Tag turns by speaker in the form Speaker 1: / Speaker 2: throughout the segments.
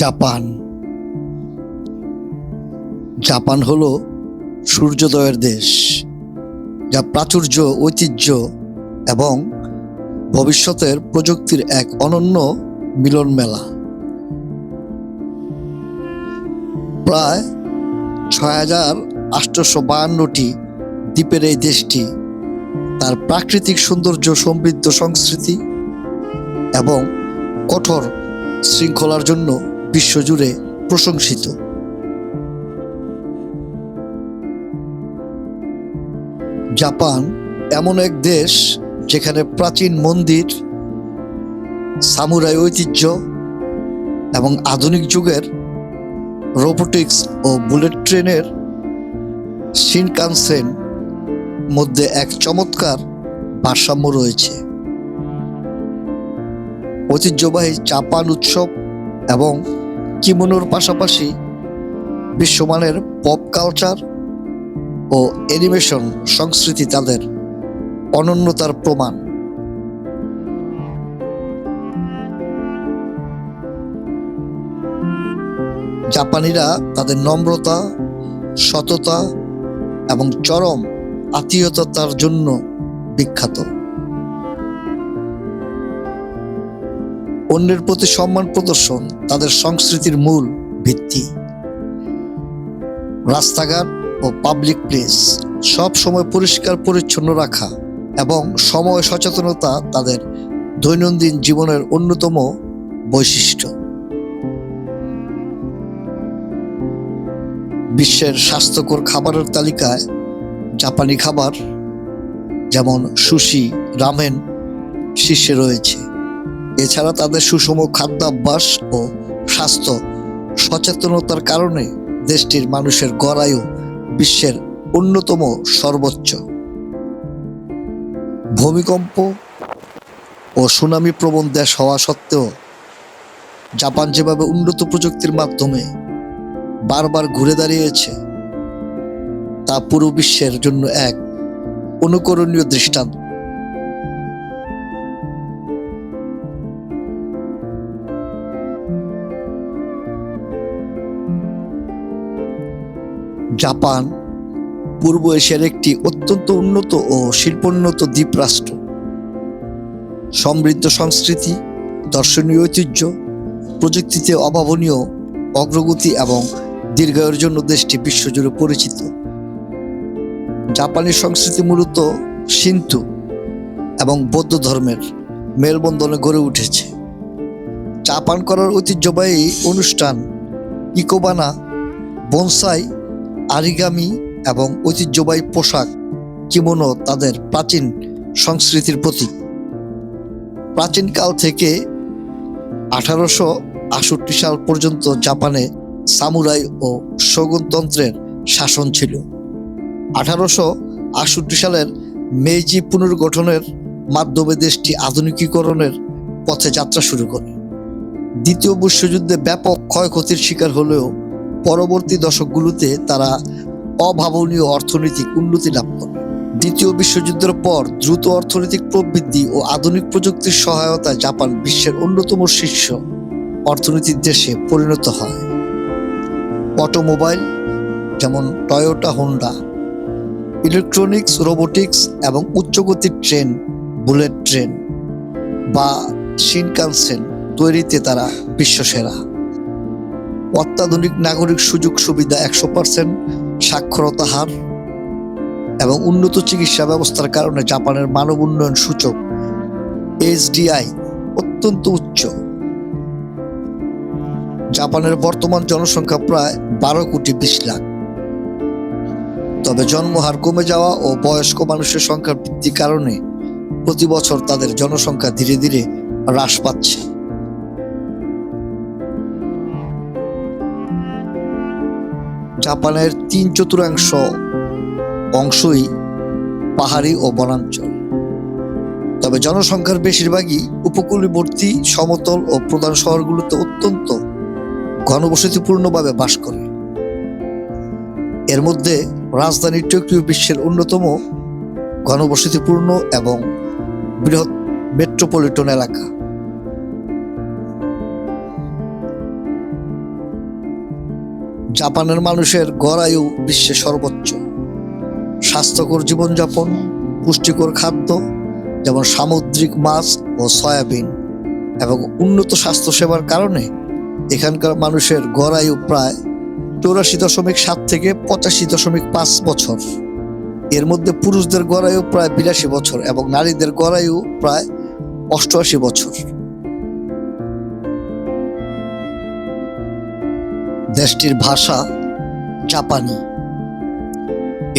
Speaker 1: Japan Japan হলো সূর্যোদয়ের দেশ, যা প্রাচুর্য, ঐতিহ্য এবং ভবিষ্যতের প্রযুক্তির এক অনন্য মিলন মেলা। প্রায় ৬,৮৫২টি দ্বীপের এই দেশটি তার প্রাকৃতিক সৌন্দর্য, সমৃদ্ধ সংস্কৃতি এবং কঠোর শৃঙ্খলার জন্য বিশ্বজুড়ে প্রশংসিত। জাপান এমন এক দেশ যেখানে প্রাচীন মন্দির, সামুরাই ঐতিহ্য এবং আধুনিক যুগের রোবোটিক্স ও বুলেট ট্রেনের শিনকানসেন মধ্যে এক চমৎকার ভারসাম্য রয়েছে। ঐতিহ্যবাহী জাপান উৎসব এবং কিমোনোর পাশাপাশি বিশ্বমানের পপ কালচার ও অ্যানিমেশন সংস্কৃতি তাদের অনন্যতার প্রমাণ। জাপানিরা তাদের নম্রতা, সততা এবং চরম আত্মীয়তার জন্য বিখ্যাত। অন্যের প্রতি সম্মান প্রদর্শন তাদের সংস্কৃতির মূল ভিত্তি। রাস্তাঘাট ও পাবলিক প্লেস সব সময় পরিষ্কার পরিচ্ছন্ন রাখা এবং সময় সচেতনতা তাদের দৈনন্দিন জীবনের অন্যতম বৈশিষ্ট্য। বিশ্বের স্বাস্থ্যকর খাবারের তালিকায় জাপানি খাবার যেমন সুশি, রামেন শীর্ষে রয়েছে। এছাড়া তাদের সুষম খাদ্যাভ্যাস ও স্বাস্থ্য সচেতনতার কারণে দেশটির মানুষের গড় আয়ু বিশ্বের অন্যতম সর্বোচ্চ। ভূমিকম্প ও সুনামি প্রবণ দেশ হওয়া সত্ত্বেও জাপান যেভাবে উন্নত প্রযুক্তির মাধ্যমে বারবার ঘুরে দাঁড়িয়েছে তা পুরো বিশ্বের জন্য এক অনুকরণীয় দৃষ্টান্ত। জাপান পূর্ব এশিয়ার একটি অত্যন্ত উন্নত ও শিল্পোন্নত দ্বীপ রাষ্ট্র। সমৃদ্ধ সংস্কৃতি, দর্শনীয় ঐতিহ্য, প্রযুক্তিতে অভাবনীয় অগ্রগতি এবং দীর্ঘায়ুর জন্য দেশটি বিশ্বজুড়ে পরিচিত। জাপানি সংস্কৃতি মূলত শিন্তো এবং বৌদ্ধ ধর্মের মেলবন্ধনে গড়ে উঠেছে। চা পান করার ঐতিহ্যবাহী অনুষ্ঠান ইকোবানা, বনসাই, আরিগামি এবং ঐতিহ্যবাহী পোশাক কিমোনো তাদের প্রাচীন সংস্কৃতির প্রতীক। প্রাচীনকাল থেকে 1868 সাল পর্যন্ত জাপানে সামুরাই ও শোগুনতন্ত্রের শাসন ছিল। 1868 সালের মেইজি পুনর্গঠনের মাধ্যমে দেশটি আধুনিকীকরণের পথে যাত্রা শুরু করে। দ্বিতীয় বিশ্বযুদ্ধে ব্যাপক ক্ষয়ক্ষতির শিকার হলেও পরবর্তী দশকগুলোতে তারা অভাবনীয় অর্থনৈতিক উন্নতি লাভ করে। দ্বিতীয় বিশ্বযুদ্ধের পর দ্রুত অর্থনৈতিক প্রবৃদ্ধি ও আধুনিক প্রযুক্তির সহায়তায় জাপান বিশ্বের অন্যতম শীর্ষ অর্থনৈতিক দেশে পরিণত হয়। অটোমোবাইল যেমন টয়োটা, হোন্ডা, ইলেকট্রনিক্স, রোবোটিক্স এবং উচ্চগতির ট্রেন, বুলেট ট্রেন বা শিনকানসেন তৈরিতে তারা বিশ্বসেরা। অত্যাধুনিক নাগরিক সুযোগ সুবিধা, 100% সাক্ষরতা হার এবং উন্নত চিকিৎসা ব্যবস্থার কারণে জাপানের মানব উন্নয়ন সূচক HDI অত্যন্ত উচ্চ। জাপানের বর্তমান জনসংখ্যা প্রায় 12,20,00,000। তবে জন্মহার কমে যাওয়া ও বয়স্ক মানুষের সংখ্যার বৃদ্ধির কারণে প্রতি বছর তাদের জনসংখ্যা ধীরে ধীরে হ্রাস পাচ্ছে। জাপানের 3/4 অংশই পাহাড়ি ও বনাঞ্চল। তবে জনসংখ্যার বেশিরভাগই উপকূলবর্তী সমতল ও প্রধান শহরগুলোতে অত্যন্ত ঘনবসতিপূর্ণভাবে বাস করে। এর মধ্যে রাজধানী টোকিও বিশ্বের অন্যতম ঘনবসতিপূর্ণ এবং বৃহৎ মেট্রোপলিটন এলাকা। জাপানের মানুষের গড় আয়ু বিশ্বে সর্বোচ্চ। স্বাস্থ্যকর জীবনযাপন, পুষ্টিকর খাদ্য যেমন সামুদ্রিক মাছ ও সয়াবিন এবং উন্নত স্বাস্থ্যসেবার কারণে এখানকার মানুষের গড় আয়ু প্রায় 84.7 থেকে 85.5 বছর। এর মধ্যে পুরুষদের গড় আয়ু প্রায় 82 বছর এবং নারীদের গড় আয়ু প্রায় 88 বছর। দেশটির ভাষা জাপানি।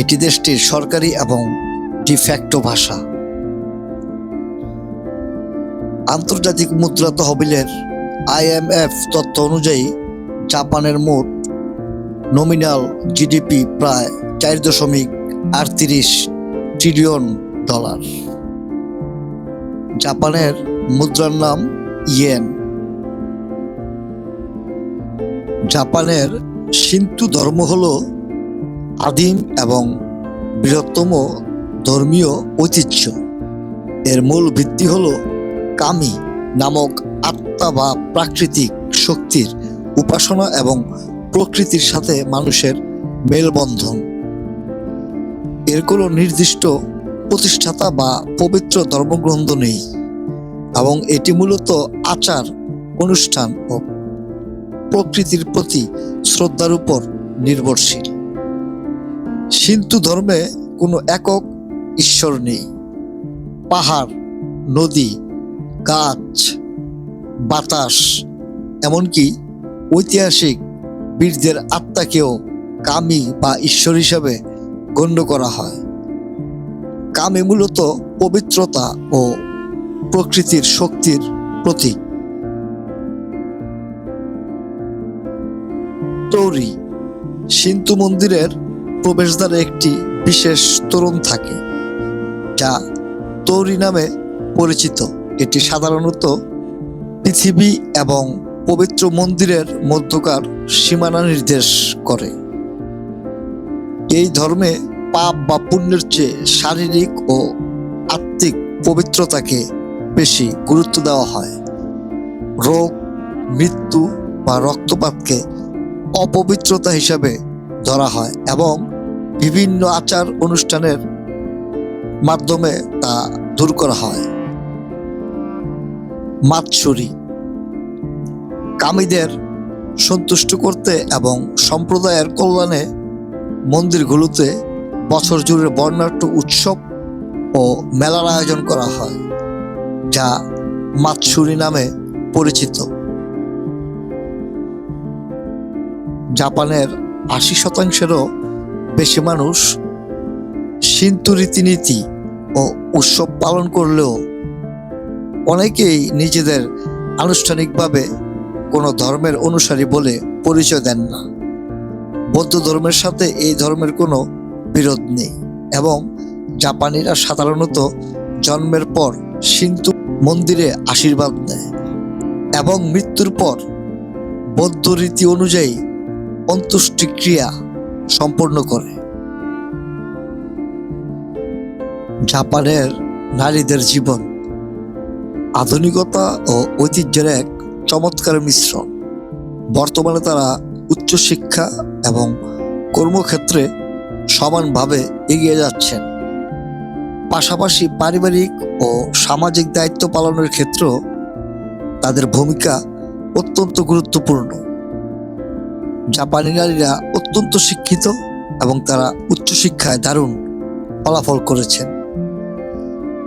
Speaker 1: এটি দেশটির সরকারি এবং ডিফ্যাক্টো ভাষা। আন্তর্জাতিক মুদ্রা তহবিলের IMF তথ্য অনুযায়ী জাপানের মোট নমিনাল জিডিপি প্রায় 4.38 ট্রিলিয়ন ডলার। জাপানের মুদ্রার নাম ইয়েন। জাপানের শিন্তো ধর্ম হল আদিম এবং বৃহত্তম ধর্মীয় ঐতিহ্য। এর মূল ভিত্তি হল কামি নামক আত্মা বা প্রাকৃতিক শক্তির উপাসনা এবং প্রকৃতির সাথে মানুষের মেলবন্ধন। এর কোনো নির্দিষ্ট প্রতিষ্ঠাতা বা পবিত্র ধর্মগ্রন্থ নেই এবং এটি মূলত আচার অনুষ্ঠান ও প্রকৃতির প্রতি শ্রদ্ধার উপর নির্ভরশীল। শিন্তো ধর্মে কোনো একক ঈশ্বর নেই। পাহাড়, নদী, গাছ, বাতাস, এমনকি ঐতিহাসিক বীরদের আত্মাকেও কামি বা ঈশ্বর হিসাবে গণ্য করা হয়। কামি মূলত পবিত্রতা ও প্রকৃতির শক্তির প্রতীক। তোরি। শিন্তো মন্দিরের প্রবেশদ্বারে একটি বিশেষ তোরণ থাকে যা তোরি নামে পরিচিত। এটি সাধারণত পৃথিবী এবং পবিত্র মন্দিরের মধ্যকার সীমানা নির্দেশ করে। এই ধর্মে পাপ বা পুণ্যের চেয়ে শারীরিক ও আত্মিক পবিত্রতাকে বেশি গুরুত্ব দেওয়া হয়। রোগ, মৃত্যু বা রক্তপাতকে অপবিত্রতা হিসাবে ধরা হয় এবং বিভিন্ন আচার অনুষ্ঠানের মাধ্যমে তা দূর করা হয়। মাতসুরি। কামীদের সন্তুষ্ট করতে এবং সম্প্রদায়ের কল্যাণে মন্দিরগুলোতে বছর জুড়ে বর্ণাঢ্য উৎসব ও মেলার আয়োজন করা হয় যা মাতসুরি নামে পরিচিত। জাপানের 80%-এরও বেশি মানুষ শিন্তো রীতিনীতি ও উৎসব পালন করলেও অনেকেই নিজেদের আনুষ্ঠানিকভাবে কোনো ধর্মের অনুসারী বলে পরিচয় দেন না। বৌদ্ধ ধর্মের সাথে এই ধর্মের কোনো বিরোধ নেই এবং জাপানিরা সাধারণত জন্মের পর শিন্তো মন্দিরে আশীর্বাদ নেয় এবং মৃত্যুর পর বৌদ্ধ রীতি অনুযায়ী অন্ত্যেষ্টিক্রিয়া সম্পন্ন করে। জাপানের নারীদের জীবন আধুনিকতা ও ঐতিহ্যের এক চমৎকার মিশ্রণ। বর্তমানে তারা উচ্চশিক্ষা এবং কর্মক্ষেত্রে সমানভাবে এগিয়ে যাচ্ছেন। পাশাপাশি পারিবারিক ও সামাজিক দায়িত্ব পালনের ক্ষেত্রেও তাদের ভূমিকা অত্যন্ত গুরুত্বপূর্ণ। জাপানি নারীরা অত্যন্ত শিক্ষিত এবং তারা উচ্চশিক্ষায় দারুণ ফলাফল করেছেন।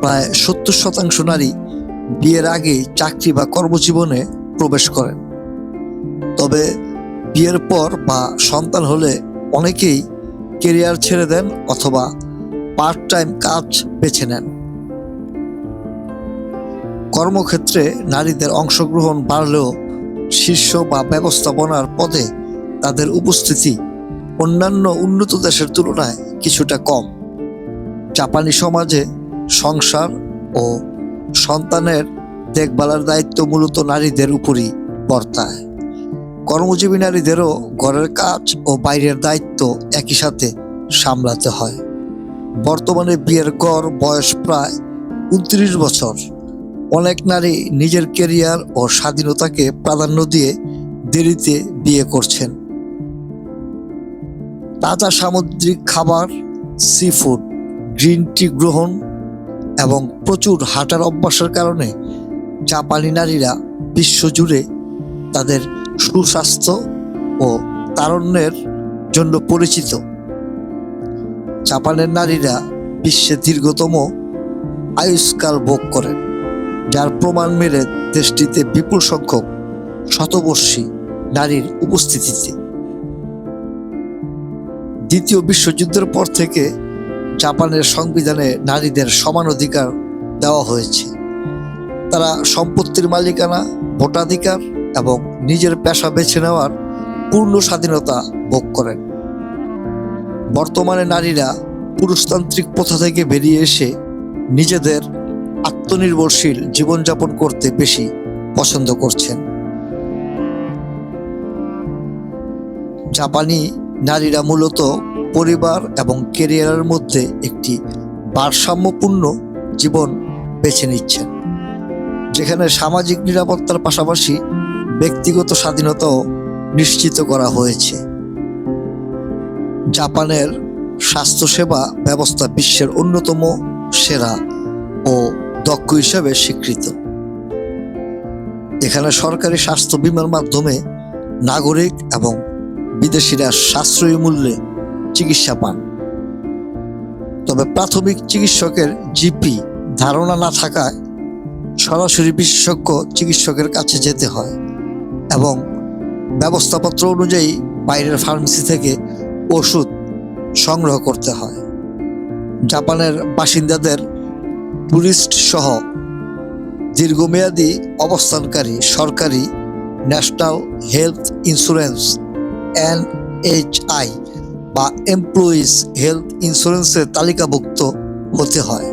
Speaker 1: প্রায় 70% নারী বিয়ের আগেই চাকরি বা কর্মজীবনে প্রবেশ করেন। তবে বিয়ের পর বা সন্তান হলে অনেকেই কেরিয়ার ছেড়ে দেন অথবা পার্ট টাইম কাজ বেছে নেন। কর্মক্ষেত্রে নারীদের অংশগ্রহণ বাড়লেও শীর্ষ বা ব্যবস্থাপনার পদে তাদের উপস্থিতি অন্যান্য উন্নত দেশের তুলনায় কিছুটা কম। জাপানি সমাজে সংসার ও সন্তানের দেখভালের দায়িত্ব মূলত নারীদের উপরই বর্তায়। কর্মজীবী নারীদেরও ঘরের কাজ ও বাইরের দায়িত্ব একই সাথে সামলাতে হয়। বর্তমানে বিয়ের গড় বয়স প্রায় 29 বছর। অনেক নারী নিজের ক্যারিয়ার ও স্বাধীনতাকে প্রাধান্য দিয়ে দেরিতে বিয়ে করছেন। তাজা সামুদ্রিক খাবার, সি ফুড, গ্রিন টি গ্রহণ এবং প্রচুর হাঁটার অভ্যাসের কারণে জাপানি নারীরা বিশ্বজুড়ে তাদের সুস্বাস্থ্য ও তারুণ্যের জন্য পরিচিত। জাপানের নারীরা বিশ্বের দীর্ঘতম আয়ুষ্কাল ভোগ করেন, যার প্রমাণ মেলে দেশটিতে বিপুল সংখ্যক শতবর্ষী নারীর উপস্থিতিতে। দ্বিতীয় বিশ্বযুদ্ধের পর থেকে জাপানের সংবিধানে নারীদের সমান অধিকার দেওয়া হয়েছে। তারা সম্পত্তির মালিকানা, ভোটাধিকার এবং নিজের পেশা বেছে নেওয়ার পূর্ণ স্বাধীনতা ভোগ করেন। বর্তমানে নারীরা পুরুষতান্ত্রিক প্রথা থেকে বেরিয়ে এসে নিজেদের আত্মনির্ভরশীল জীবনযাপন করতে বেশি পছন্দ করছেন। জাপানি নারীরা মূলত পরিবার এবং ক্যারিয়ারের মধ্যে একটি ভারসাম্যপূর্ণ জীবন বেছে নিচ্ছেন, যেখানে সামাজিক নিরাপত্তার পাশাপাশি ব্যক্তিগত স্বাধীনতাও নিশ্চিত করা হয়েছে। জাপানের স্বাস্থ্যসেবা ব্যবস্থা বিশ্বের অন্যতম সেরা ও দক্ষ হিসাবে স্বীকৃত। এখানে সরকারি স্বাস্থ্য বীমার মাধ্যমে নাগরিক এবং বিদেশিরা সাশ্রয়ী মূল্যে চিকিৎসা পান। তবে প্রাথমিক চিকিৎসকের জিপি ধারণা না থাকায় সরাসরি বিশেষজ্ঞ চিকিৎসকের কাছে যেতে হয় এবং ব্যবস্থাপত্র অনুযায়ী বাইরের ফার্মেসি থেকে ওষুধ সংগ্রহ করতে হয়। জাপানের বাসিন্দাদের ট্যুরিস্ট সহ দীর্ঘমেয়াদী অবস্থানকারী সরকারি ন্যাশনাল হেলথ ইন্স্যুরেন্স NHI বা এমপ্লয়িজ হেলথ ইন্স্যুরেন্সের তালিকাভুক্ত হতে হয়।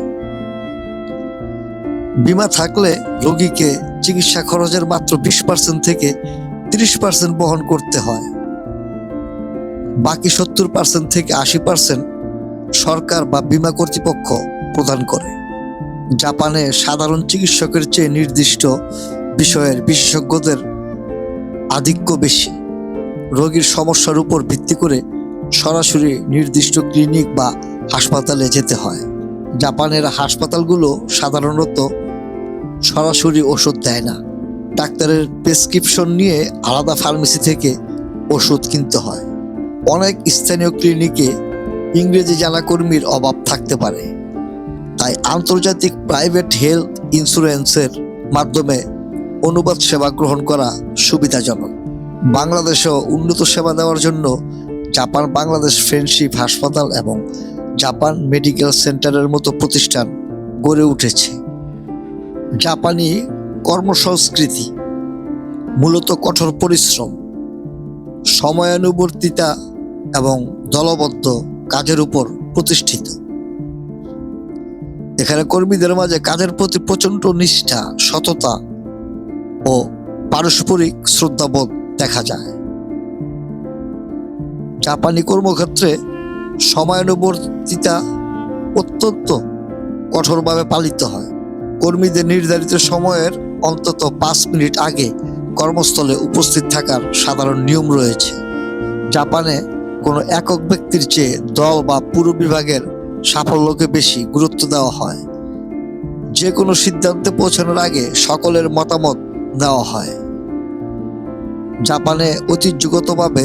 Speaker 1: বীমা থাকলে রোগীকে চিকিৎসা খরচের মাত্র 20% থেকে 30% বহন করতে হয়। বাকি 70% থেকে 80% সরকার বা বীমা কর্তৃপক্ষ প্রদান করে। জাপানে সাধারণ চিকিৎসকের চেয়ে নির্দিষ্ট বিষয়ের বিশেষজ্ঞদের আধিক্য বেশি। রোগীর সমস্যার উপর ভিত্তি করে সরাসরি নির্দিষ্ট ক্লিনিক বা হাসপাতালে যেতে হয়। জাপানের হাসপাতালগুলো সাধারণত সরাসরি ওষুধ দেয় না। ডাক্তারের প্রেসক্রিপশন নিয়ে আলাদা ফার্মেসি থেকে ওষুধ কিনতে হয়। অনেক স্থানীয় ক্লিনিকে ইংরেজি জানা কর্মীর অভাব থাকতে পারে, তাই আন্তর্জাতিক প্রাইভেট হেলথ ইন্স্যুরেন্সের মাধ্যমে অনুবাদ সেবা গ্রহণ করা সুবিধাজনক। বাংলাদেশেও উন্নত সেবা দেওয়ার জন্য জাপান বাংলাদেশ ফ্রেন্ডশিপ হাসপাতাল এবং জাপান মেডিকেল সেন্টারের মতো প্রতিষ্ঠান গড়ে উঠেছে। জাপানি কর্মসংস্কৃতি মূলত কঠোর পরিশ্রম, সময়ানুবর্তিতা এবং দলবদ্ধ কাজের উপর প্রতিষ্ঠিত। এখানে কর্মীদের মাঝে কাজের প্রতি প্রচণ্ড নিষ্ঠা, সততা ও পারস্পরিক শ্রদ্ধাবোধ দেখা যায়। জাপানি কর্মক্ষেত্রে সময়ানুবর্তিতা অত্যন্ত কঠোরভাবে পালিত হয়। কর্মীদের নির্ধারিত সময়ের অন্তত 5 মিনিট আগে কর্মস্থলে উপস্থিত থাকার সাধারণ নিয়ম রয়েছে। জাপানে কোনো একক ব্যক্তির চেয়ে দল বা পুরো বিভাগের সাফল্যকে বেশি গুরুত্ব দেওয়া হয়। যে কোনো সিদ্ধান্তে পৌঁছানোর আগে সকলের মতামত নেওয়া হয়। জাপানে ঐতিহ্যগতভাবে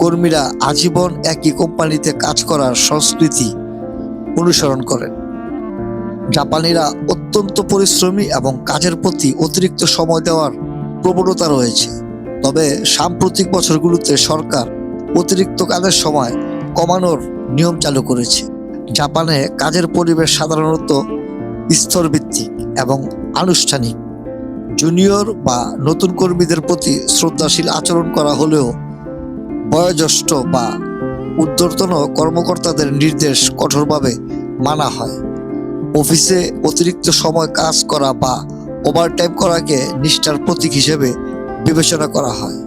Speaker 1: কর্মীরা আজীবন একই কোম্পানিতে কাজ করার সংস্কৃতি অনুসরণ করেন। জাপানিরা অত্যন্ত পরিশ্রমী এবং কাজের প্রতি অতিরিক্ত সময় দেওয়ার প্রবণতা রয়েছে। তবে সাম্প্রতিক বছরগুলোতে সরকার অতিরিক্ত কাজের সময় কমানোর নিয়ম চালু করেছে। জাপানে কাজের পরিবেশ সাধারণত স্তরভিত্তিক এবং আনুষ্ঠানিক। জুনিয়র বা নতুন কর্মীদের প্রতি শ্রদ্ধাশীল আচরণ করা হলেও বয়োজ্যেষ্ঠ বা ঊর্ধ্বতন কর্মকর্তাদের নির্দেশ কঠোরভাবে মানা হয়। অফিসে অতিরিক্ত সময় কাজ করা বা ওভারটাইম করাকে নিষ্ঠার প্রতীক হিসেবে বিবেচনা করা হয়।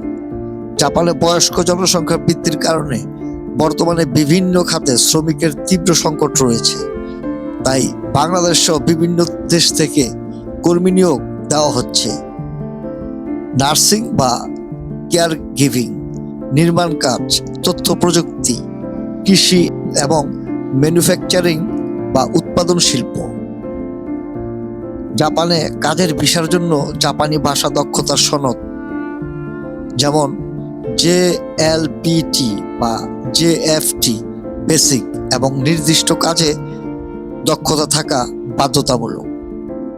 Speaker 1: জাপানে বয়স্ক জনসংখ্যা বৃদ্ধির কারণে বর্তমানে বিভিন্ন খাতে শ্রমিকের তীব্র সংকট রয়েছে। তাই বাংলাদেশ সহ বিভিন্ন দেশ থেকে কর্মী নিয়োগ দেওয়া হচ্ছে। নার্সিং বা কেয়ার গিভিং, নির্মাণ কাজ, তথ্য প্রযুক্তি, কৃষি এবং ম্যানুফ্যাকচারিং বা উৎপাদন শিল্প। জাপানে কাজের ভিসার জন্য জাপানি ভাষা দক্ষতার সনদ যেমন JLPT বা JFT বেসিক এবং নির্দিষ্ট কাজে দক্ষতা থাকা বাধ্যতামূলক।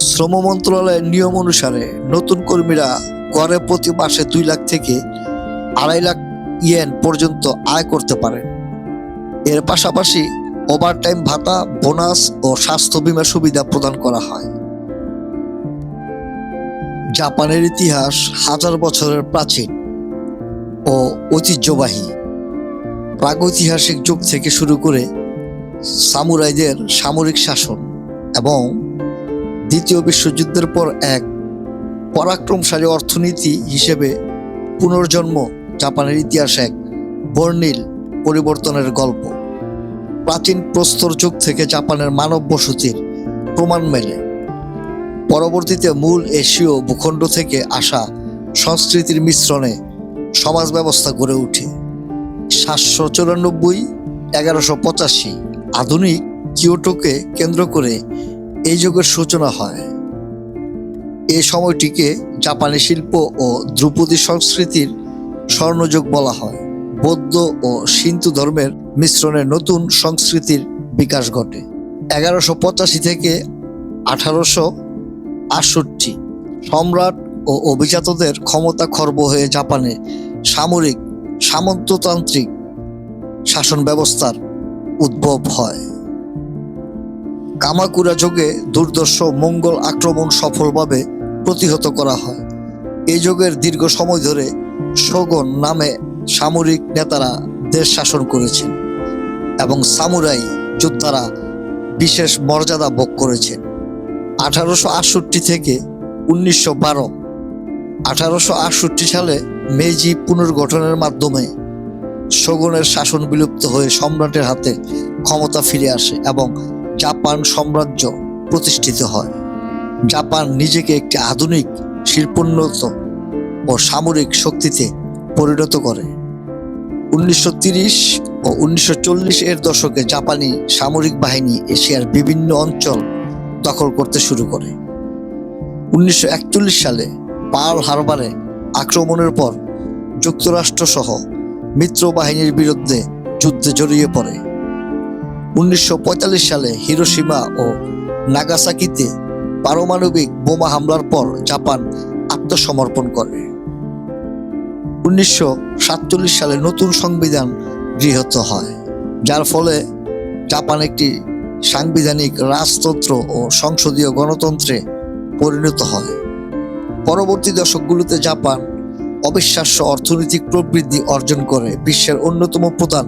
Speaker 1: শ্রম মন্ত্রণালয়ের নিয়ম অনুসারে নতুন কর্মীরা গড়ে প্রতি মাসে 2 লাখ থেকে 2.5 লাখ ইয়েন পর্যন্ত আয় করতে পারেন। এর পাশাপাশি ওভারটাইম ভাতা, বোনাস ও স্বাস্থ্য বীমা সুবিধা প্রদান করা হয়। জাপানের ইতিহাস হাজার বছরের প্রাচীন ও ঐতিহ্যবাহী। প্রাগৈতিহাসিক যুগ থেকে শুরু করে সামুরাইদের সামরিক শাসন এবং দ্বিতীয় বিশ্বযুদ্ধের পর এক পরাক্রমশালী অর্থনীতি হিসেবে পুনর্জন্ম জাপানের ইতিহাস এক বর্ণিল পরিবর্তনের গল্প। প্রাচীন প্রস্তর যুগ থেকে জাপানের মানব বসতির প্রমাণ মেলে। পরবর্তীতে মূল এশীয় ভূখণ্ড থেকে আসা সংস্কৃতির মিশ্রণে সমাজ ব্যবস্থা গড়ে ওঠে। 794-1185 আধুনিক কিয়োটোকে কেন্দ্র করে এই যুগের সূচনা হয়। এই সময়টিকে জাপানি শিল্প ও ধ্রুপদী সংস্কৃতির স্বর্ণযুগ বলা হয়। বৌদ্ধ ও শিন্তো ধর্মের মিশ্রণে নতুন সংস্কৃতির বিকাশ ঘটে। 1185 থেকে 1868 সম্রাট ও অভিজাতদের ক্ষমতা খর্ব হয়ে জাপানে সামরিক সামন্ততান্ত্রিক শাসন ব্যবস্থার উদ্ভব হয়। কামাকুরা যুগে দুর্ধর্ষ মঙ্গল আক্রমণ সফলভাবে প্রতিহত করা হয়। এই যুগের দীর্ঘ সময় ধরে শোগুন নামে সামরিক নেতারা দেশ শাসন করেছেন এবং সামুরাই যোদ্ধারা বিশেষ মর্যাদা ভোগ করেছেন। 1868 থেকে 1912 1868 সালে মেইজি পুনর্গঠনের মাধ্যমে শোগুনের শাসন বিলুপ্ত হয়ে সম্রাটের হাতে ক্ষমতা ফিরে আসে এবং জাপান সাম্রাজ্য প্রতিষ্ঠিত হয়। জাপান নিজেকে একটি আধুনিক শিল্পোন্নত ও সামরিক শক্তিতে পরিণত করে। 1930 ও 1940 এর দশকে জাপানি সামরিক বাহিনী এশিয়ার বিভিন্ন অঞ্চল দখল করতে শুরু করে। 1941 সালে পার্ল হারবারে আক্রমণের পর যুক্তরাষ্ট্র সহ মিত্র বাহিনীর বিরুদ্ধে যুদ্ধে জড়িয়ে পড়ে। 1945 সালে হিরোশিমা ও নাগাসাকিতে পারমাণবিক বোমা হামলার পর জাপান আত্মসমর্পণ করে। 1947 সালে নতুন সংবিধান গৃহীত হয়, যার ফলে জাপান একটি সাংবিধানিক রাজতন্ত্র ও সংসদীয় গণতন্ত্রে পরিণত হয়। পরবর্তী দশকগুলোতে জাপান অবিশ্বাস্য অর্থনৈতিক প্রবৃদ্ধি অর্জন করে বিশ্বের অন্যতম প্রধান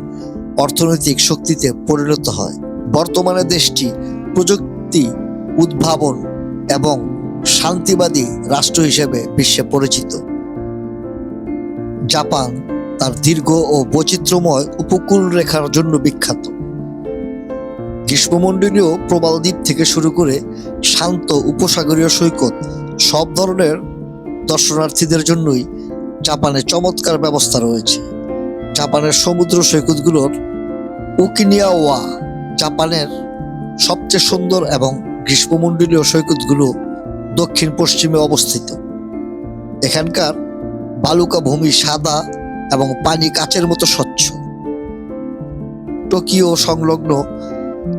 Speaker 1: অর্থনৈতিক শক্তিতে পরিণত হয়। বর্তমানে দেশটি প্রযুক্তি, উদ্ভাবন এবং শান্তিবাদী রাষ্ট্র হিসেবে বিশ্বে পরিচিত। জাপান তার দীর্ঘ ও বৈচিত্র্যময় উপকূল রেখার জন্য বিখ্যাত। গ্রীষ্মমণ্ডলীয় প্রবাল দ্বীপ থেকে শুরু করে শান্ত উপসাগরীয় সৈকত, সব ধরনের দর্শনার্থীদের জন্যই জাপানে চমৎকার ব্যবস্থা রয়েছে। জাপানের সমুদ্র সৈকতগুলোর ওকিনাওয়া জাপানের সবচেয়ে সুন্দর এবং গ্রীষ্মমণ্ডলীয় সৈকতগুলো দক্ষিণ পশ্চিমে অবস্থিত। এখানকার বালুকা ভূমি সাদা এবং পানি কাচের মতো স্বচ্ছ। টোকিও সংলগ্ন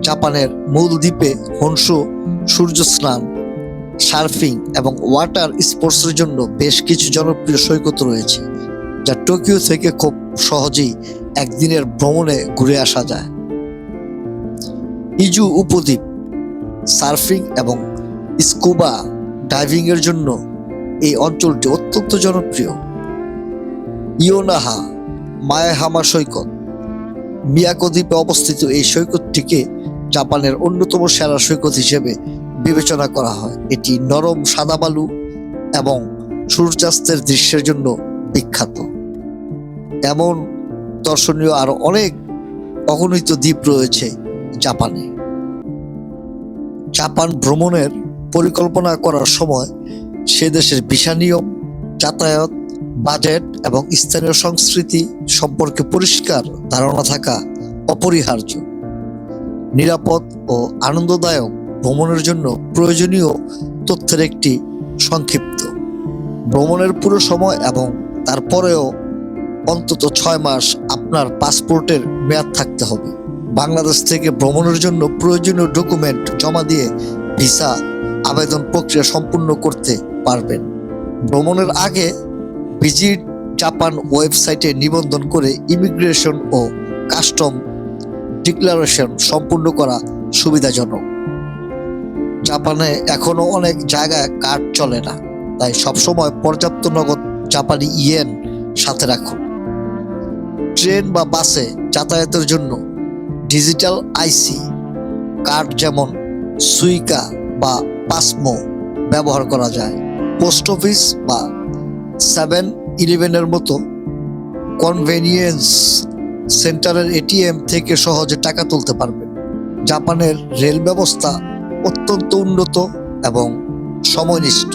Speaker 1: জাপানের মূল দ্বীপে হনশু সূর্য স্নান, সার্ফিং এবং ওয়াটার স্পোর্টসের জন্য বেশ কিছু জনপ্রিয় সৈকত রয়েছে, যা টোকিও থেকে খুব সহজেই একদিনের ভ্রমণে ঘুরে আসা যায়। ইজু উপদ্বীপ সার্ফিং এবং স্কুবা ডাইভিং এর জন্য এই অঞ্চলটি অত্যন্ত জনপ্রিয়। ইয়োনাহা মায়াহামা সৈকত মিয়াকো দ্বীপে অবস্থিত এই সৈকতটিকে জাপানের অন্যতম সেরা সৈকত হিসেবে বিবেচনা করা হয়। এটি নরম সাদা বালু এবং সূর্যাস্তের দৃশ্যের জন্য বিখ্যাত। এমন দর্শনীয় আরো অনেক অগণিত দ্বীপ রয়েছে জাপানে। জাপান ভ্রমণের পরিকল্পনা করার সময় সে দেশের ভিসা নিয়ম, যাতায়াত, বাজেট এবং স্থানীয় সংস্কৃতি সম্পর্কে পরিষ্কার ধারণা থাকা অপরিহার্য। নিরাপদ ও আনন্দদায়ক ভ্রমণের জন্য প্রয়োজনীয় তথ্যের একটি সংক্ষিপ্ত। ভ্রমণের পুরো সময় এবং তারপরেও অন্তত 6 মাস আপনার পাসপোর্টের মেয়াদ থাকতে হবে। বাংলাদেশ থেকে ভ্রমণের জন্য প্রয়োজনীয় ডকুমেন্ট জমা দিয়ে ভিসা আবেদন প্রক্রিয়া সম্পূর্ণ করতে পারবেন। ভ্রমণের আগে ভিজিট জাপান ওয়েবসাইটে নিবন্ধন করে ইমিগ্রেশন ও কাস্টম ডিক্লারেশন সম্পূর্ণ করা সুবিধাজনক। জাপানে এখনো অনেক জায়গায় কার্ড চলে না, তাই সবসময় পর্যাপ্ত নগদ জাপানি ইয়েন সাথে রাখুন। ট্রেন বা বাসে যাতায়াতের জন্য ডিজিটাল আইসি কার্ড যেমন সুইকা বা পাসমো ব্যবহার করা যায়। পোস্ট অফিস বা 7-Eleven মতো কনভেনিয়েন্স সেন্টারের এটিএম থেকে সহজে টাকা তুলতে পারবেন। জাপানের রেল ব্যবস্থা অত্যন্ত উন্নত এবং সময়নিষ্ঠ।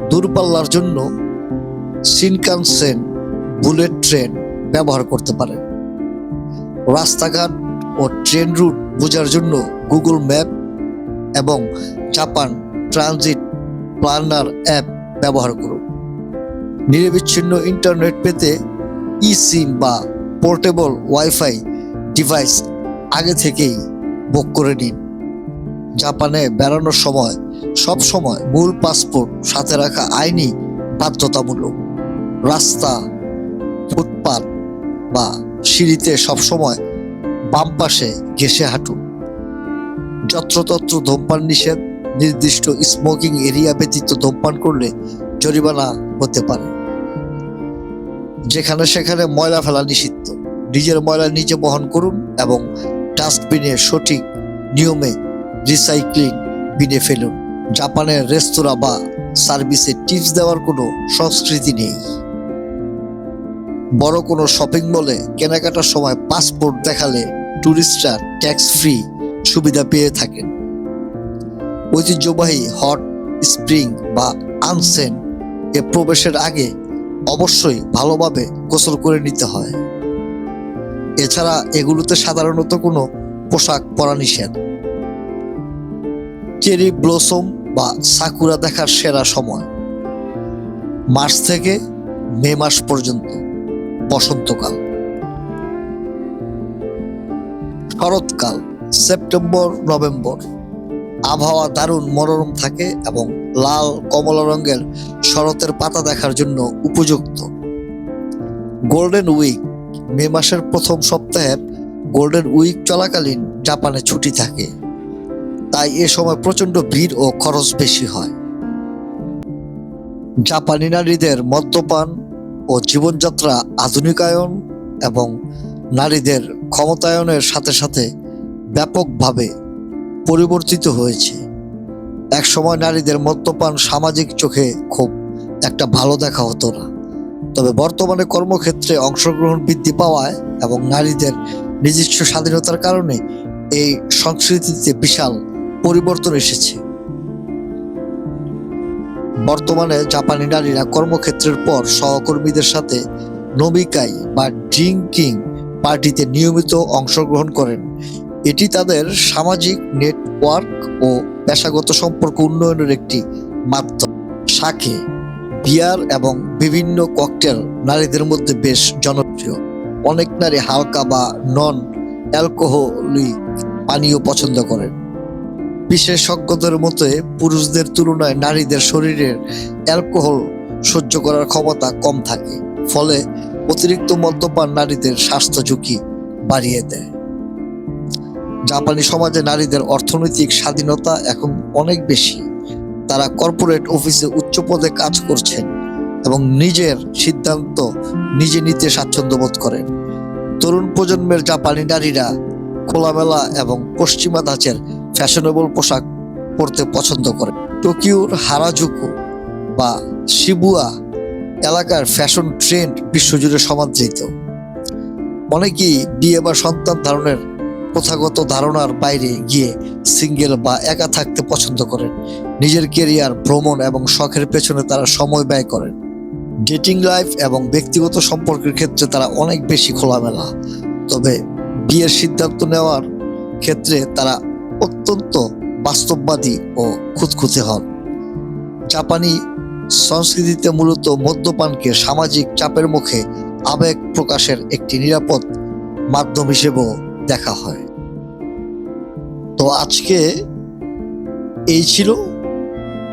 Speaker 1: দূরপাল্লার জন্য শিনকানসেন বুলেট ট্রেন ব্যবহার করতে পারেন। রাস্তাঘাট ও ট্রেন রুট বোঝার জন্য গুগল ম্যাপ এবং জাপান ট্রানজিট প্ল্যানার অ্যাপ ব্যবহার করুন। নিরবিচ্ছিন্ন ইন্টারনেট পেতে সিম বা পোর্টেবল ওয়াইফাই ডিভাইস আগে থেকেই বুক করে নিন। জাপানে বেড়ানোর সময় সব সময় মূল পাসপোর্ট সাথে রাখা আইনি বাধ্যতামূলক। রাস্তা, ফুটপাত বা সিঁড়িতে সবসময় বাম পাশে ঘেঁষে হাঁটুন। যত্রতত্র ধূমপান নিষেধ। নির্দিষ্ট স্মোকিং এরিয়া ব্যতীত ধূমপান করলে জরিমানা হতে পারে। যেখানে সেখানে ময়লা ফেলা নিষিদ্ধ। নিজের ময়লা নিজে বহন করুন এবং ডাস্টবিনে সঠিক নিয়মে রিসাইক্লিং বিনে ফেলুন। জাপানের রেস্তোরাঁ বা সার্ভিসে টিপস দেওয়ার কোনো সংস্কৃতি নেই। বড় কোনো শপিং মলে কেনাকাটার সময় পাসপোর্ট দেখালে ট্যুরিস্টরা ট্যাক্স ফ্রি সুবিধা পেয়ে থাকেন। ঐতিহ্যবাহী হট স্প্রিং বা আনসেন এ প্রবেশের আগে অবশ্যই ভালোভাবে গোসল করে নিতে হয়। এছাড়া এগুলোতে সাধারণত কোনো পোশাক পরা নিষেধ। চেরি ব্লসম বা সাকুরা দেখার সেরা সময় মার্চ থেকে মে মাস পর্যন্ত, বসন্তকাল। শরৎকাল সেপ্টেম্বর-নভেম্বর আবহাওয়া দারুণ মনোরম থাকে এবং লাল কমলা রঙের শরতের পাতা দেখার জন্য উপযুক্ত। গোল্ডেন উইক মে মাসের প্রথম সপ্তাহের গোল্ডেন উইক চলাকালীন জাপানে ছুটি থাকে, তাই এ সময় প্রচন্ড ভিড় ও খরচ বেশি হয়। জাপানি নারীদের মদ্যপান ও জীবনযাত্রা আধুনিকায়ন এবং নারীদের ক্ষমতায়নের সাথে সাথে ব্যাপকভাবে পরিবর্তিত হয়েছে। একসময় নারীদের মদ্যপান সামাজিক চোখে খুব একটা ভালো দেখা হতো না, তবে বর্তমানে কর্মক্ষেত্রে অংশগ্রহণ বৃদ্ধি পাওয়ায় এবং নারীদের নিজস্ব স্বাধীনতার কারণে এই সংস্কৃতিতে বিশাল পরিবর্তন এসেছে। বর্তমানে জাপানি নারীরা কর্মক্ষেত্রের পর সহকর্মীদের সাথে নমিকাই বা ড্রিঙ্কিং পার্টিতে নিয়মিত অংশগ্রহণ করেন। এটি তাদের সামাজিক নেটওয়ার্ক ও পেশাগত সম্পর্ক উন্নয়নের একটি মাধ্যম। সাকে, বিয়ার এবং বিভিন্ন ককটেল নারীদের মধ্যে বেশ জনপ্রিয়। অনেক নারী হালকা বা নন অ্যালকোহলিক পানীয় পছন্দ করেন। বিশেষজ্ঞদের মতে পুরুষদের তুলনায় নারীদের শরীরের অ্যালকোহল সহ্য করার ক্ষমতা কম থাকে, ফলে অতিরিক্ত মদ্যপান নারীদের স্বাস্থ্য ঝুঁকি বাড়িয়ে দেয়। জাপানি সমাজে নারীদের অর্থনৈতিক স্বাধীনতা এখন অনেক বেশি। তারা কর্পোরেট অফিসে উচ্চ পদে কাজ করছেন এবং নিজের সিদ্ধান্ত নিজে নিতে স্বাচ্ছন্দ্য বোধ করেন। তরুণ প্রজন্মের জাপানি নারীরা খোলামেলা এবং পশ্চিমা ধাঁচের ফ্যাশনেবল পোশাক পরতে পছন্দ করেন। টোকিওর হারাজুকু বা শিবুয়া এলাকার ফ্যাশন ট্রেন্ড বিশ্বজুড়ে সমাদৃত। অনেকেই বিয়ে বা সন্তান ধারণের প্রথাগত ধারণার বাইরে গিয়ে সিঙ্গেল বা একা থাকতে পছন্দ করেন। নিজের কেরিয়ার, ভ্রমণ এবং শখের পেছনে তারা সময় ব্যয় করেন। ডেটিং লাইফ এবং ব্যক্তিগত সম্পর্কের ক্ষেত্রে তারা অনেক বেশি খোলামেলা, তবে বিয়ের সিদ্ধান্ত নেওয়ার ক্ষেত্রে তারা অত্যন্ত বাস্তববাদী ও খুঁতখুঁতে হন। জাপানি সংস্কৃতিতে মূলত মদ্যপানকে সামাজিক চাপের মুখে আবেগ প্রকাশের একটি নিরাপদ মাধ্যম হিসেবেও দেখা হয়। তো আজকে এই ছিল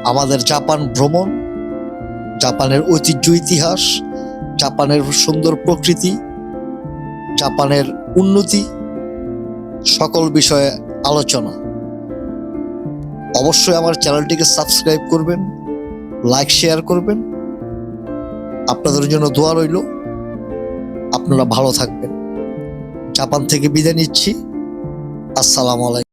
Speaker 1: আমাদের জাপান ভ্রমণ, জাপানের ঐতিহ্য, ইতিহাস, জাপানের সুন্দর প্রকৃতি, জাপানের উন্নতি, সকল বিষয়ে আলোচনা। অবশ্যই আমার চ্যানেলটিকে সাবস্ক্রাইব করবেন, লাইক শেয়ার করবেন। আপনাদের জন্য দোয়া রইল। আপনারা ভালো থাকবেন। জাপান থেকে বিদায় নিচ্ছি। আসসালামু আলাইকুম।